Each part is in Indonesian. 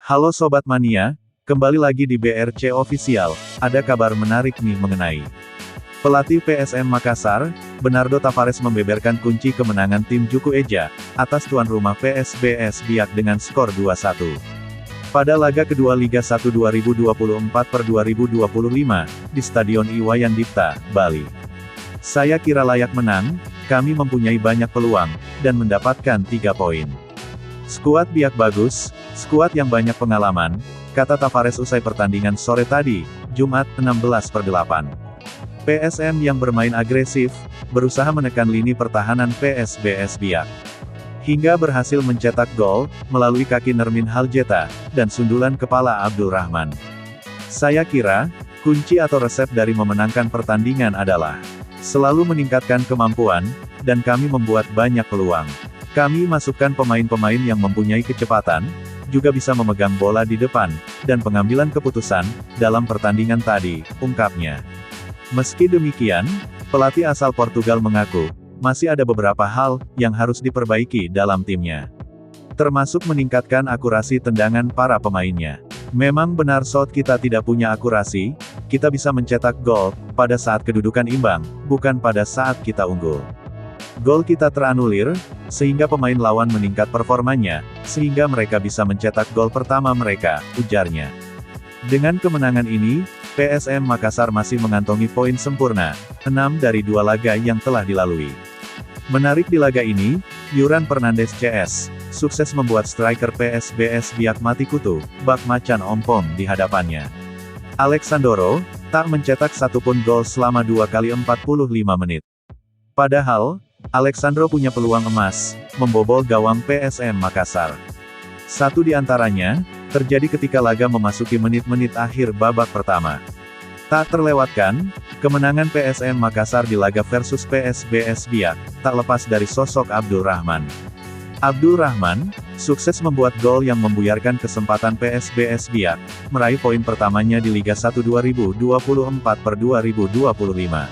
Halo Sobat Mania, kembali lagi di BRC Official, ada kabar menarik nih mengenai pelatih PSM Makassar, Bernardo Tavares membeberkan kunci kemenangan tim Juku Eja, atas tuan rumah PSBS Biak dengan skor 2-1. Pada laga kedua Liga 1 2024/2025, di Stadion Iwayan Dipta, Bali. Saya kira layak menang, kami mempunyai banyak peluang, dan mendapatkan 3 poin. Skuad Biak bagus, skuad yang banyak pengalaman, kata Tavares usai pertandingan sore tadi, Jumat, 16/8. PSM yang bermain agresif, berusaha menekan lini pertahanan PSBS Biak. Hingga berhasil mencetak gol, melalui kaki Nermin Haljeta, dan sundulan kepala Abdul Rahman. Saya kira, kunci atau resep dari memenangkan pertandingan adalah selalu meningkatkan kemampuan, dan kami membuat banyak peluang. Kami masukkan pemain-pemain yang mempunyai kecepatan, juga bisa memegang bola di depan, dan pengambilan keputusan, dalam pertandingan tadi, ungkapnya. Meski demikian, pelatih asal Portugal mengaku, masih ada beberapa hal, yang harus diperbaiki dalam timnya. Termasuk meningkatkan akurasi tendangan para pemainnya. Memang benar saat kita tidak punya akurasi, kita bisa mencetak gol, pada saat kedudukan imbang, bukan pada saat kita unggul. Gol kita teranulir, sehingga pemain lawan meningkat performanya, sehingga mereka bisa mencetak gol pertama mereka, ujarnya. Dengan kemenangan ini, PSM Makassar masih mengantongi poin sempurna, 6 dari 2 laga yang telah dilalui. Menarik di laga ini, Yuran Fernandes CS, sukses membuat striker PSBS Biak mati kutu, bak macan ompong di hadapannya. Alexandro, tak mencetak satupun gol selama 2 kali 45 menit. Padahal, Alexandro punya peluang emas, membobol gawang PSM Makassar. Satu di antaranya, terjadi ketika laga memasuki menit-menit akhir babak pertama. Tak terlewatkan, kemenangan PSM Makassar di laga versus PSBS Biak, tak lepas dari sosok Abdul Rahman. Abdul Rahman, sukses membuat gol yang membuyarkan kesempatan PSBS Biak, meraih poin pertamanya di Liga 1 2024/2025.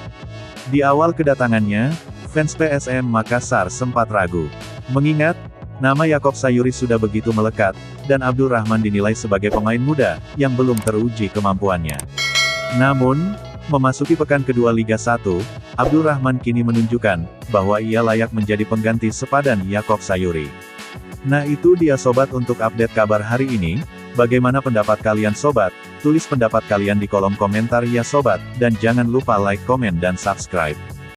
Di awal kedatangannya, fans PSM Makassar sempat ragu. Mengingat, nama Yaakob Sayuri sudah begitu melekat, dan Abdul Rahman dinilai sebagai pemain muda, yang belum teruji kemampuannya. Namun, memasuki pekan kedua Liga 1, Abdul Rahman kini menunjukkan, bahwa ia layak menjadi pengganti sepadan Yaakob Sayuri. Nah itu dia sobat untuk update kabar hari ini, bagaimana pendapat kalian sobat? Tulis pendapat kalian di kolom komentar ya sobat, dan jangan lupa like, komen dan subscribe.